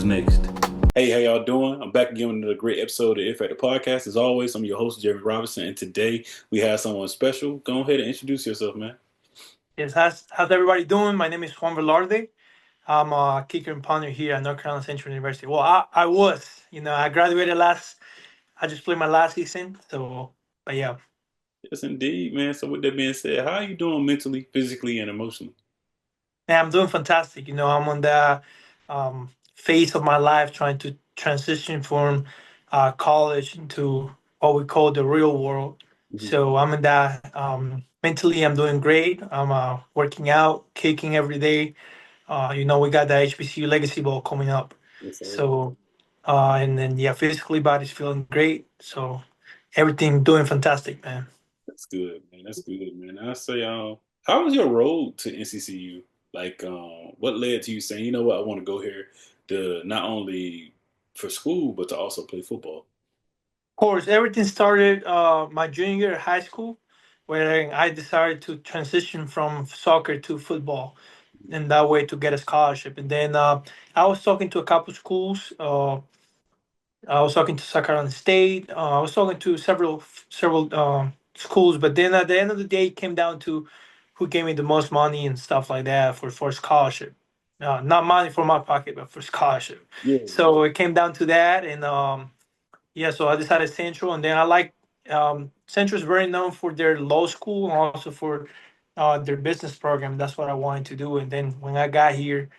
Who's next? Hey, how y'all doing? I'm back again with another great episode of If at the Podcast. As always, I'm your host, Jeremy Robinson, and today we have someone special. Go ahead and introduce yourself, man. Yes, how's everybody doing? My name is Juan Velarde. I'm a kicker and punter here at North Carolina Central University. Well, I was, I graduated I just played my last season. But yeah, Yes, indeed, man. So with that being said, how are you doing mentally, physically, and emotionally? man, I'm doing fantastic. I'm on the phase of my life trying to transition from college into what we call the real world. Mhm. So I'm in that. Mentally, I'm doing great. I'm working out, kicking every day. We got the HBCU Legacy Bowl coming up. Yes, sir. So, and then yeah, physically body's feeling great. So everything doing fantastic, man. That's good, man. That's good, man. I say, how was your road to NCCU? Like, what led to you saying, you know what, I want to go here to not only for school but to also play football? Of course, everything started my junior year of high school, where I decided to transition from soccer to football, and that way to get a scholarship. And then I was talking to a couple schools. I was talking to South Carolina State. I was talking to several schools, but then at the end of the day, it came down to who gave me the most money and stuff like that for scholarship. Not money for my pocket, but for scholarship. Yeah, So it came down to that, and yeah, so I decided Central, and then I like Central is very known for their law school and also for their business program. That's what I wanted to do. And then when I got here,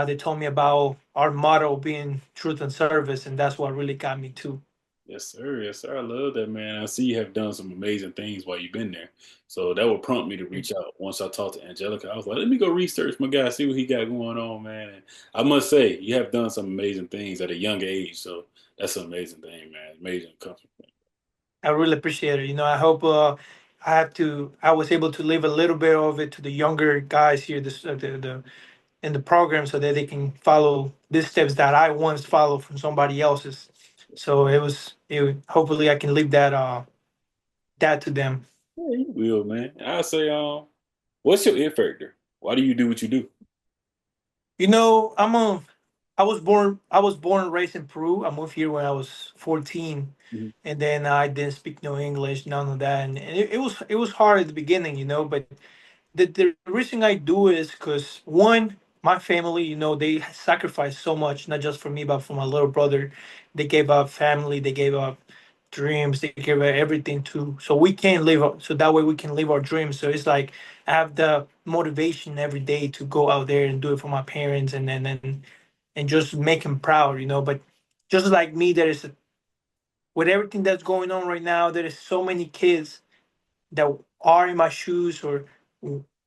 they told me about our motto being truth and service, and that's what really got me too. yes, sir. Yes, sir. I love that, man. I see you have done some amazing things while you've been there. So that would prompt me to reach out once I talked to Angelica. I was like, let me go research my guy, see what he got going on, man. And I must say, you have done some amazing things at a young age. So that's an amazing thing, man. Amazing accomplishment. I really appreciate it. I hope I was able to leave a little bit of it to the younger guys here, the in the program, so that they can follow these steps that I once followed from somebody else's. So hopefully I can leave that to them. Yeah, you will, man. I say, what's your it factor? Why do you do what you do? I'm a I was born and raised in Peru. I moved here when I was 14, Mhm. and then I didn't speak no English, none of that, and it was hard at the beginning, but the reason I do is because one, my family, they sacrificed so much, not just for me, but for my little brother. They gave up family, they gave up dreams, they gave up everything too. So we can so that way we can live our dreams. So it's like I have the motivation every day to go out there and do it for my parents and just make them proud, But just like me, with everything that's going on right now, there is so many kids that are in my shoes or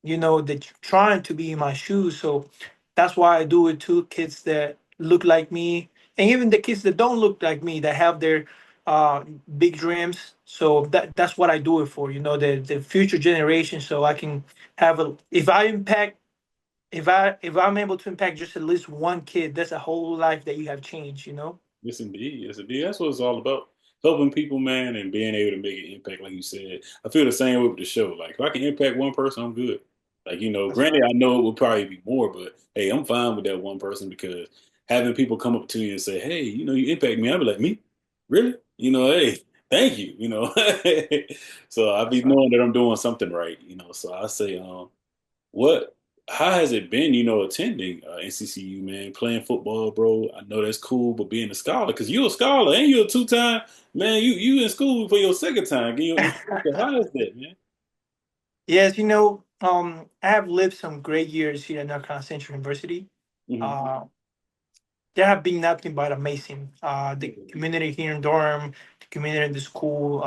that trying to be in my shoes. So that's why I do it too. Kids that look like me, and even the kids that don't look like me, that have their uh, big dreams. So that's what I do it for. The future generation. So I can have a if I impact. If I'm able to impact just at least one kid, that's a whole life that you have changed. Yes, indeed. Yes, indeed. That's what it's all about. Helping people, man, and being able to make an impact, like you said. I feel the same way with the show. Like, if I can impact one person, I'm good. Like, That's granted, right. I know it would probably be more, but hey, I'm fine with that one person because having people come up to you and say, hey, you impact me, I'll be like, me? Really? Hey, thank you, So I'll be That's right. knowing that I'm doing something right, So I say, what? How has it been, attending NCCU, man, playing football, bro? I know that's cool, but being a scholar, because you're a scholar and you're a two-time, man. You in school for your second time. How is that, man? Yes, I have lived some great years here at North Carolina Central University. Hmm. Uh, they have been nothing but amazing. The community here in Durham, the community in the school,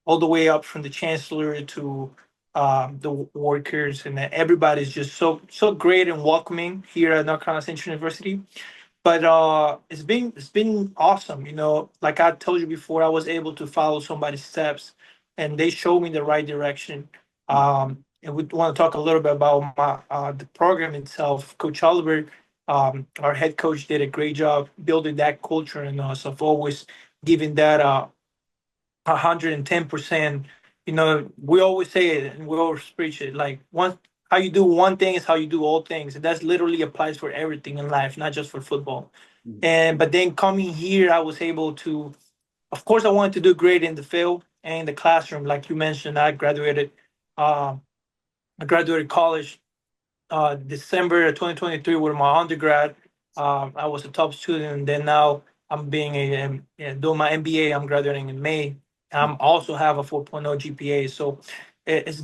all the way up from the chancellor to the workers, and everybody's just so great and welcoming here at North Carolina Central University. But it's been awesome. Like I told you before, I was able to follow somebody's steps, and they showed me the right direction. And we want to talk a little bit about the program itself. Coach Oliver, our head coach, did a great job building that culture in us of always giving that 110%. We always say it and we always preach it. Like how you do one thing is how you do all things, and that's literally applies for everything in life, not just for football. Mhm. And but then coming here, I was able to. Of course, I wanted to do great in the field and in the classroom, like you mentioned. Uh, I graduated college December 2023 with my undergrad. I was a top student, and then now I'm being doing my MBA. I'm graduating in May. I'm also have a 4.0 GPA, so it's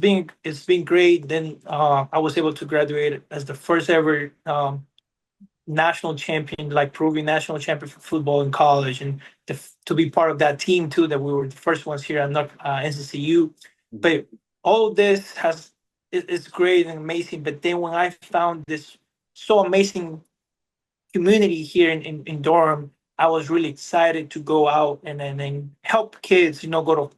been great. Then I was able to graduate as the first ever national champion, like Peruvian national champion for football in college, and to be part of that team too. That we were the first ones here at NCCU. Mhm. But all of this it's great and amazing. But then when I found this so amazing community here in Durham, I was really excited to go out and help kids, go to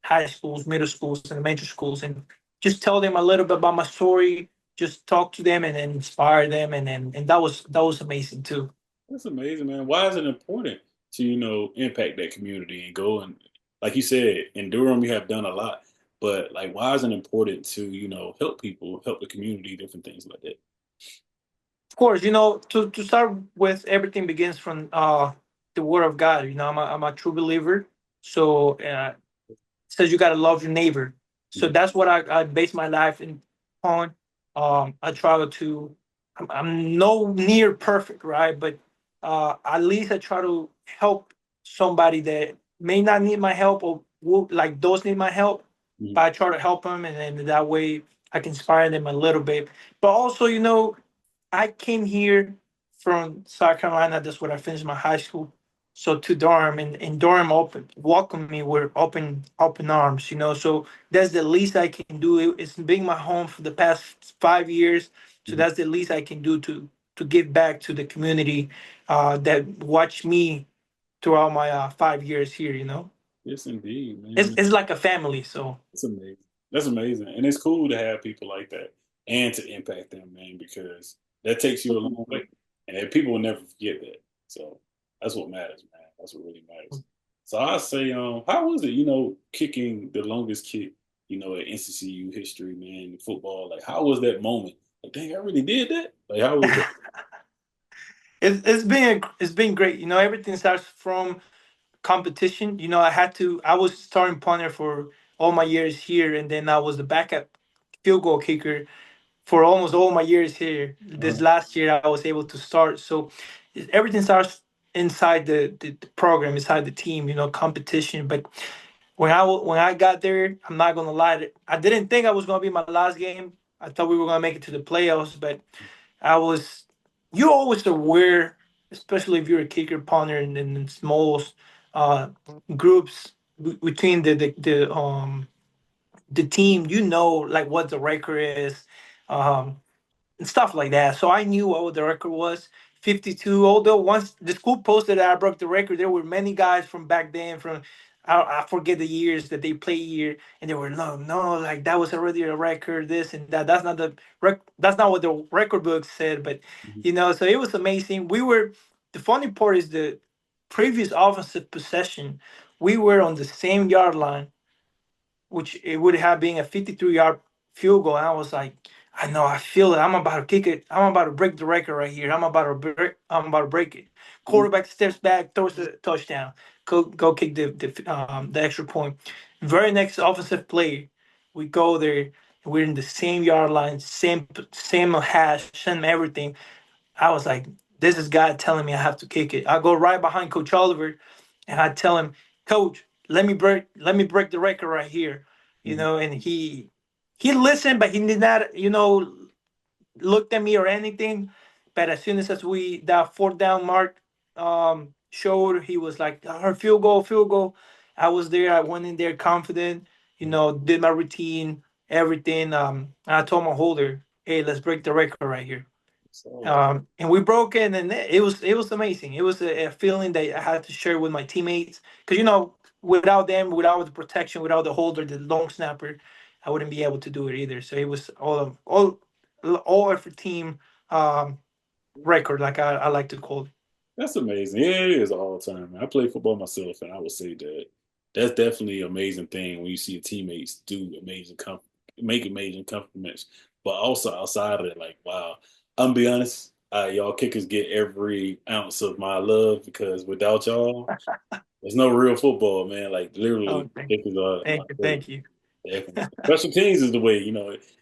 high schools, middle schools, elementary schools, and just tell them a little bit about my story, just talk to them and inspire them, and that was amazing too. That's amazing, man. Why is it important to, impact that community and go and, like you said, in Durham, you have done a lot, but like, why is it important to, help people, help the community, different things like that? Of course, to start with, everything begins from the word of God. I'm a true believer, so says you gotta love your neighbor. So Mhm. that's what I base my life on. I try to. I'm no near perfect, right? But at least I try to help somebody that may not need my help or like those need my help. Mhm. But I try to help them, and then that way I can inspire them a little bit. But also, I came here from South Carolina. That's where I finished my high school. So to Durham, and Durham welcomed me with open arms. So that's the least I can do. It's been my home for the past 5 years. So Mhm. that's the least I can do to give back to the community that watched me throughout my 5 years here. Yes, indeed, It's man. it's like a family. So It's amazing. That's amazing. And it's cool to have people like that and to impact them, man, because that takes you a long way. And people will never forget that. So that's what matters, man. That's what really matters. So I say, how was it, kicking the longest kick, at NCCU history, man, in football? Like, how was that moment? Like, dang, I really did that? Like, how was that? it's been great. Everything starts from competition. I was starting punter for all my years here, and then I was the backup field goal kicker for almost all my years here. This Uh-huh. last year, I was able to start. So everything starts inside the program, inside the team. Competition. But when I got there, I'm not gonna lie, I didn't think I was gonna be my last game. I thought we were gonna make it to the playoffs, but I was. You're always aware, especially if you're a kicker punter in small uh, groups between the team. Like what the record is. Um, and stuff like that. So I knew what the record was, 52. Although once the school posted that I broke the record, there were many guys from back then, from I forget the years that they play here, and they were no, like that was already a record, this and that. That's not what the record book said, but Mhm. so it was amazing. The funny part is the previous offensive possession, we were on the same yard line, which it would have been a 53-yard field goal. And I was like, I know, I feel it. I'm about to kick it. I'm about to break the record right here. I'm about to break it. Quarterback steps back, throws the touchdown. Go kick the extra point. Very next offensive play, we go there. We're in the same yard line, same hash, same everything. I was like, this is God telling me I have to kick it. I go right behind Coach Oliver, and I tell him, Coach, let me break the record right here. Mhm. And he listened, but he did not, looked at me or anything. But as soon as we that fourth down mark showed, he was like, "Our field goal, field goal." I was there. I went in there confident. Did my routine, everything. And I told my holder, "Hey, let's break the record right here." So And we broke it, and it was amazing. It was a feeling that I had to share with my teammates, because without them, without the protection, without the holder, the long snapper, I wouldn't be able to do it either. So it was all effort team um, record, like I like to call it. that's amazing. Yeah, it is all the time. Man. I play football myself, and I would say that that's definitely an amazing thing when you see your teammates do make amazing compliments. But also outside of it, like, wow, I'm gonna be honest. Y'all kickers get every ounce of my love because without y'all, there's no real football, man. Like Oh, literally, kickers are thank you, great. thank you. Definitely. Special teams is the way,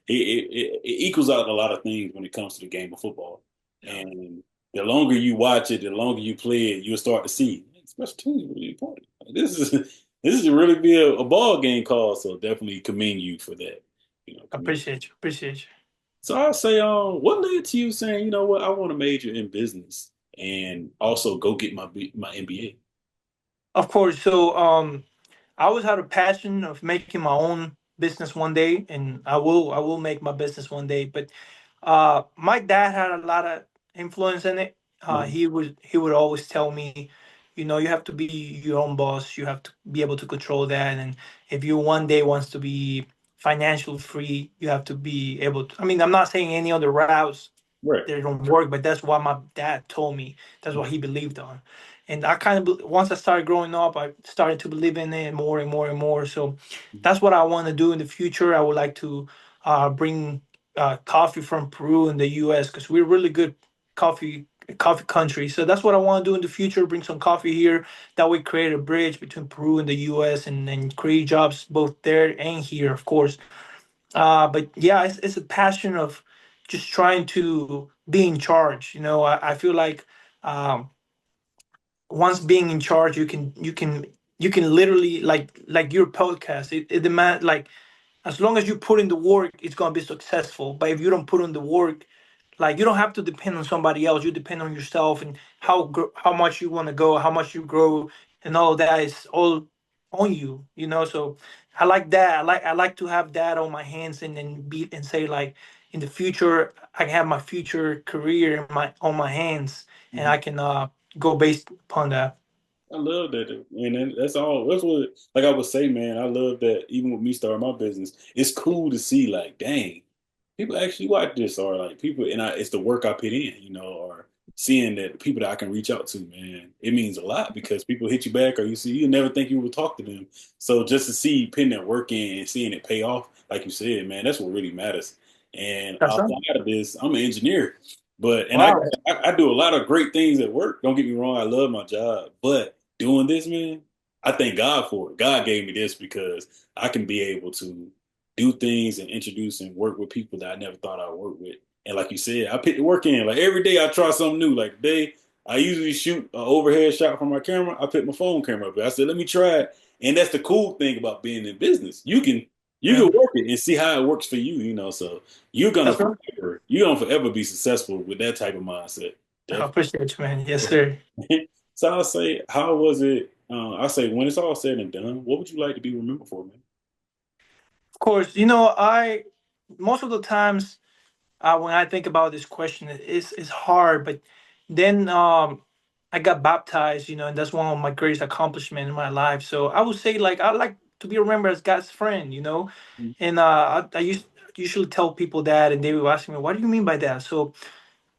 it equals out a lot of things when it comes to the game of football. Yeah, And the longer you watch it, the longer you play it, you'll start to see special teams is really important. Like, this is really be a ball game call. So definitely commend you for that. Commend. appreciate you, appreciate you. So I'll say, what led to you saying, you know what, I want to major in business and also go get my MBA? Of course. So I always had a passion of making my own business one day, and I will make my business one day. But my dad had a lot of influence in it. He would always tell me, you have to be your own boss. You have to be able to control that. And if you one day wants to be financially free, you have to be able to. I mean, I'm not saying any other routes Right. they don't work, but that's what my dad told me. That's what he believed on. And I kind of, once I started growing up, I started to believe in it more and more and more. So that's what I want to do in the future. I would like to bring coffee from Peru and the U.S. because we're really good coffee coffee country. So that's what I want to do in the future. Bring some coffee here. That way, create a bridge between Peru and the U.S. and create jobs both there and here, of course. But yeah, it's a passion of just trying to be in charge. I feel like um, once being in charge, you can literally like your podcast. It demand like as long as you put in the work, it's gonna be successful. But if you don't put in the work, like you don't have to depend on somebody else. You depend on yourself and how much you want to go, how much you grow, and all of that is all on you. So I like that. I like to have that on my hands and be and say like in the future I can have my future career on my hands and Mhm. I can go based upon that. I love that, and that's all. That's what, like I would say, man. I love that. Even with me starting my business, it's cool to see, like, dang, people actually watch this, or like people, and it's the work I put in, or seeing that people that I can reach out to, man, it means a lot because people hit you back, or you never think you would talk to them. So just to see putting that work in and seeing it pay off, like you said, man, that's what really matters. And That's right. outside of this, I'm an engineer, but and Wow. I do a lot of great things at work. Don't get me wrong, I love my job, but doing this, man, I thank God for it. God gave me this because I can be able to do things and introduce and work with people that I never thought I'd work with. And like you said, I put the work in. Like every day I try something new. Like today, I usually shoot an overhead shot from my camera. I put my phone camera up there. I said, let me try it. And that's the cool thing about being in business. You can Yeah. work it and see how it works for you, so That's right. you're gonna forever be successful with that type of mindset. I Definitely. appreciate you, man. Yes, sir. So I'll say, how was it? I'll say, when it's all said and done, what would you like to be remembered for, man? Of course, I most of the times when I think about this question, it's hard. But then I got baptized, and that's one of my greatest accomplishments in my life. So I would say like I like to be remembered as God's friend. And I used usually tell people that, and they will ask me, "What do you mean by that?" So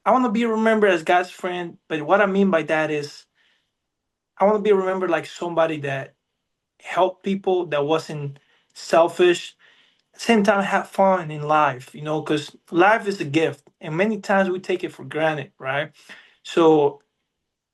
I want to be remembered as God's friend, but what I mean by that is I want to be remembered like somebody that helped people, that wasn't selfish, same time have fun in life, because life is a gift and many times we take it for granted, right? So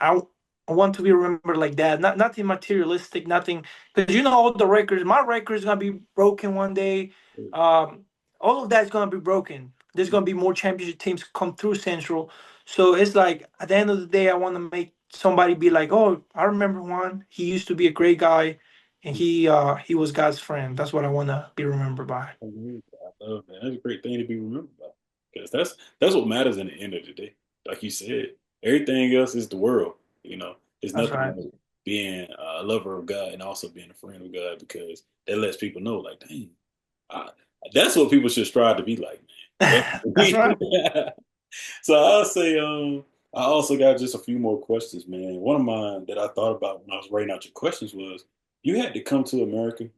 I I want to be remembered like that. Nothing materialistic, nothing, because all the records. My record is gonna be broken one day. Um, all of that is gonna be broken. There's gonna be more championship teams come through Central. So it's like at the end of the day, I want to make somebody be like, oh, I remember Juan. He used to be a great guy, and he was God's friend. That's what I want to be remembered by. I love that. That's a great thing to be remembered by because that's what matters in the end of the day. Like you said, everything else is the world. It's That's nothing right. like being a lover of God and also being a friend of God because that lets people know, like, dang, I, that's what people should strive to be like, man. That's right. So I'll say, I also got just a few more questions, man. One of mine that I thought about when I was writing out your questions was, you had to come to America,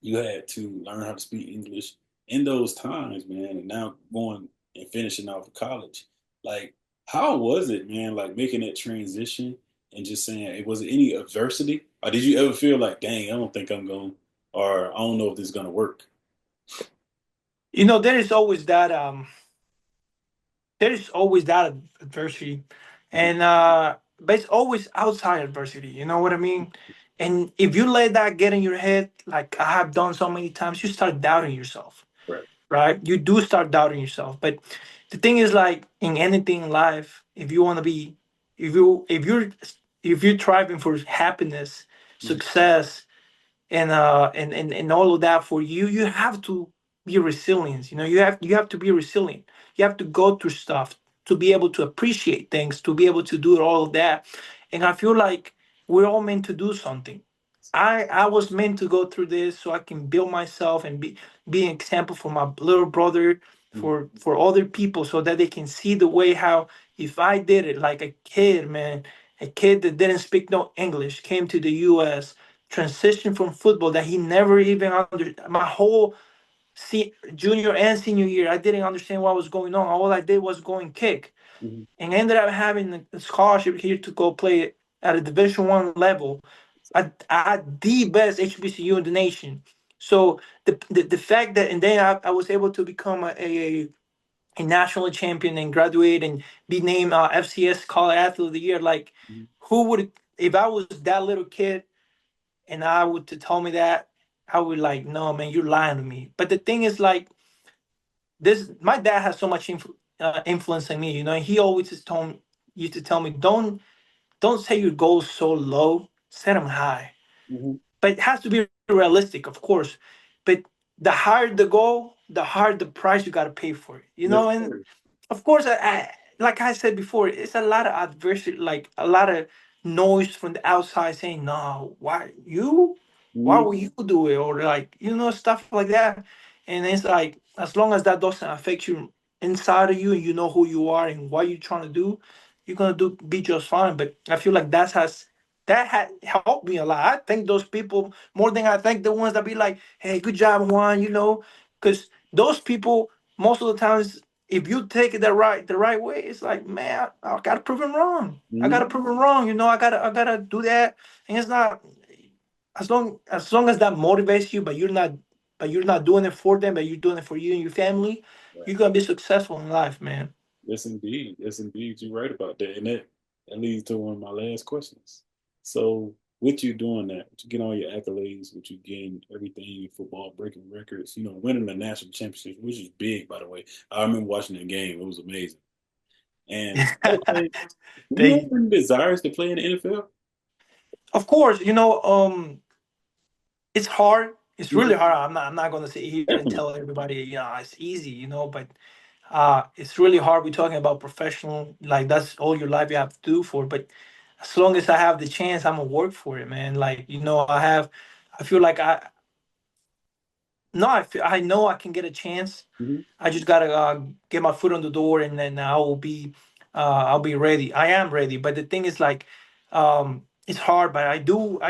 you had to learn how to speak English in those times, man, and now going and finishing off college. Like, how was it, man? Like making that transition and just saying, was it any adversity, or did you ever feel like, dang, I don't think I'm going, or I don't know if this is gonna work? There is always that. there's always that adversity, and but it's always outside adversity. You know what I mean? And if you let that get in your head, like I have done so many times, you start doubting yourself, Right. right? You do start doubting yourself. But the thing is, like in anything in life, if you want to be, if you're striving for happiness, Mhm. success, and all of that for you, you have to be resilient. You have to be resilient. You have to go through stuff to be able to appreciate things, to be able to do all of that. And I feel like we're all meant to do something. I was meant to go through this so I can build myself and be an example for my little brother, Mhm. for other people, so that they can see the way how, if I did it, like a kid, man, a kid that didn't speak no English, came to the US, transition from football that he never even under my whole junior and senior year. I didn't understand what was going on. All I did was go and kick, Mhm. and ended up having a scholarship here to go play at a Division 1 level at the best HBCU in the nation. So the fact that, and then I was able to become a national champion and graduate and be named FCS College Athlete of the Year. Like, Mhm. who would, if I was that little kid and I would to tell me that, I would like, no, man, you're lying to me. But the thing is, like, this, my dad has so much influence on me. And he always used to tell me, don't set your goals so low, set them high. Mhm. But it has to be realistic, of course. But the higher the goal, the higher the price you got to pay for it. Yes, And sir. of course, like I said before, it's a lot of adversity, like a lot of noise from the outside saying, "No, why you? Why Mhm. will you do it?" Or like stuff like that. And it's like, as long as that doesn't affect you inside of you, and you know who you are and what you're trying to do, you're gonna be just fine. But I feel like that had helped me a lot. I thank those people more than I thank the ones that be like, "Hey, good job, Juan," because those people most of the times, if you take it the right way, it's like, man, I gotta prove him wrong. I gotta Mhm. prove him wrong. I gotta do that. And it's not, as long as that motivates you, but you're not doing it for them, but you're doing it for you and your family, Right. you're gonna be successful in life, man. Yes, indeed. Yes, indeed. You're right about that. And that leads to one of my last questions. So, with you doing that, with you getting all your accolades, with you getting everything in football, breaking records, winning the national championship, which is big, by the way. I remember watching that game. It was amazing. And another thing, do you Thank have you. any desires to play in the NFL? Of course, it's hard. It's really Mhm. hard. I'm not gonna sit here and Definitely. tell everybody, it's easy, but it's really hard. We're talking about professional, like that's all your life you have to do for. But as long as I have the chance, I'm gonna work for it, man. Like, I feel like I know I can get a chance. Hmm. I just gotta get my foot on the door, and then I'll be ready. I am ready, but the thing is, like, it's hard. But I do.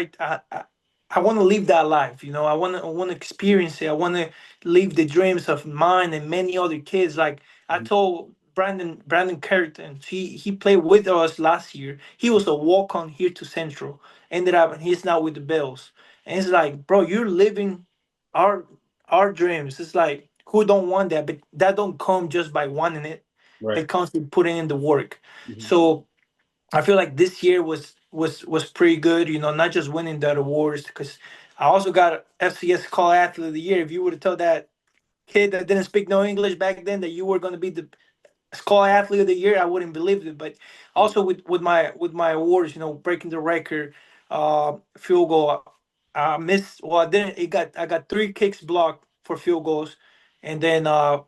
I want to live that life. I want to experience it. I want to live the dreams of mine and many other kids. Like I told Brandon Carrington, he played with us last year. He was a walk on here to Central. Ended up, and he's now with the Bills. And it's like, bro, you're living our our dreams. It's like, who don't want that? But that don't come just by wanting it. Right. It comes with putting in the work. Hmm. So I feel like this year was pretty good. Not just winning that awards, because I also got FCS Call Athlete of the Year. If you would have told that kid that didn't speak no English back then that you were going to be the School Athlete of the Year, I wouldn't believe it. But also with my awards, breaking the record, field goal. I missed. Well, I didn't. I got 3 kicks blocked for field goals, and then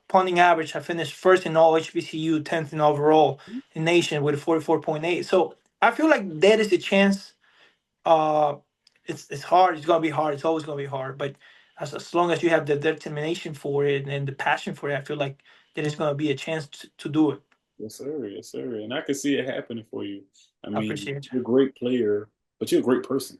punting average. I finished first in all HBCU, 10th in overall in nation with 44.8. So I feel like that is a chance. Uh, it's hard. It's gonna be hard. It's always gonna be hard. But as long as you have the determination for it and the passion for it, I feel like there is gonna be a chance to do it. Yes, sir. Yes, sir. And I can see it happening for you. I I mean, appreciate you. you're a great player, but you're a great person.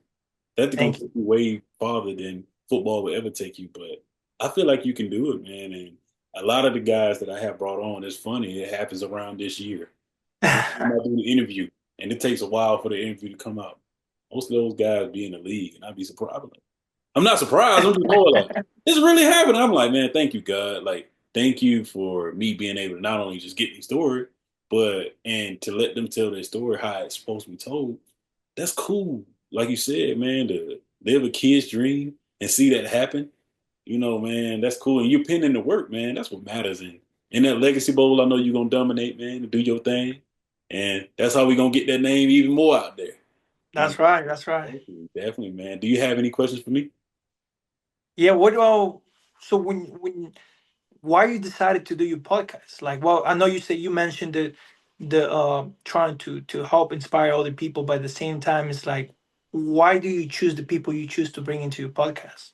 That's going Thank to you. take you way farther than football will ever take you. But I feel like you can do it, man. And a lot of the guys that I have brought on, it's funny, it happens around this year. I'm not doing the interview, and it takes a while for the interview to come out. Most of those guys be in the league, and I'd be surprised. I'm not surprised. I'm just more like, it's really happening. I'm like, man, thank you, God. Like, thank you for me being able to not only just get the story, but and to let them tell their story how it's supposed to be told. That's cool. Like you said, man, to live a kid's dream and see that happen, man, that's cool. And you're putting in the work, man. That's what matters. And in that Legacy Bowl, I know you're gonna dominate, man, and do your thing. And that's how we're gonna get that name even more out there. You know, That's right. That's right. definitely, man. Do you have any questions for me? Yeah. What? So when why you decided to do your podcast? Like, well, I know you said you mentioned the trying to help inspire other people, but at the same time, it's like, why do you choose the people you choose to bring into your podcast?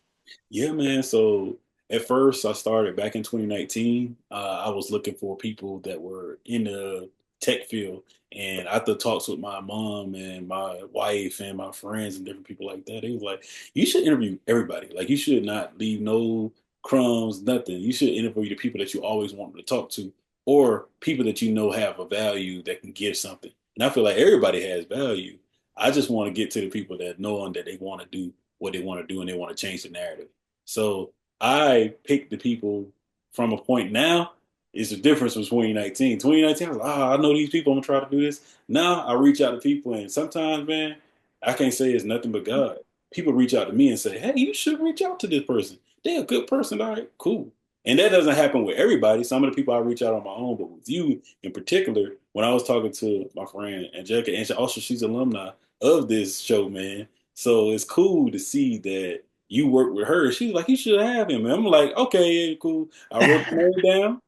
Yeah, man. So at first, I started back in 2019. I was looking for people that were in the tech field. And after talks with my mom and my wife and my friends and different people like that, they was like, you should interview everybody. Like, you should not leave no crumbs, nothing. You should interview the people that you always want to talk to or people that you know have a value that can give something. And I feel like everybody has value. I just want to get to the people that knowing that they want to do what they want to do and they want to change the narrative. So I picked the people from a point now. Is the difference from 2019. 2019, I was like, I know these people. I'm gonna try to do this. Now I reach out to people, and sometimes, man, I can't say it's nothing but God. People reach out to me and say, "Hey, you should reach out to this person. They're a good person. All right, cool." And that doesn't happen with everybody. Some of the people I reach out on my own, but with you in particular, when I was talking to my friend Angelica, and also she's alumni of this show, man. So it's cool to see that you work with her. She's like, you should have him. And I'm like, okay, yeah, cool. I wrote the name down.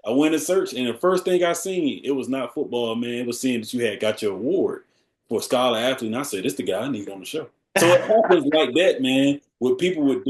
I went and searched, and the first thing I seen, it was not football, man. It was seeing that you had got your award for Scholar Athlete. And I said, this the guy I need on the show. So it happens like that, man, with people with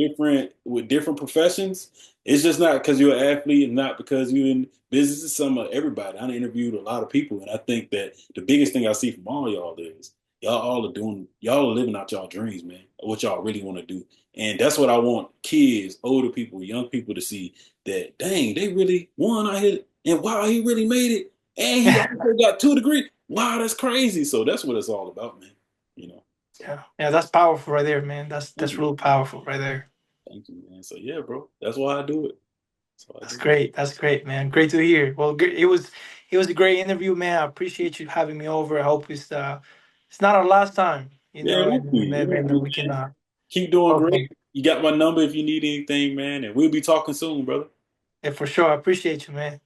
different professions. It's just not because you're an athlete and not because you're in business. It's some of everybody. I interviewed a lot of people, and I think that the biggest thing I see from all y'all is y'all are living out y'all dreams, man, what y'all really want to do. And that's what I want kids, older people, young people to see that dang, they really won out here, and wow, he really made it, and he also got 2 degrees. Wow, that's crazy. So that's what it's all about, man. You know. So Yeah, yeah, that's powerful right there, man. thank That's you, real powerful right there. thank you, man. So yeah, bro, that's why I do it. That's why I That's do it. great. That's great, man. Great to hear. Well, it was a great interview, man. I appreciate you having me over. I hope it's not our last time, Yeah, it won't be. It and won't then be, we can man. Keep doing talk. great. You got my number if you need anything, man, and we'll be talking soon, brother. Yeah, for sure. I appreciate you, man.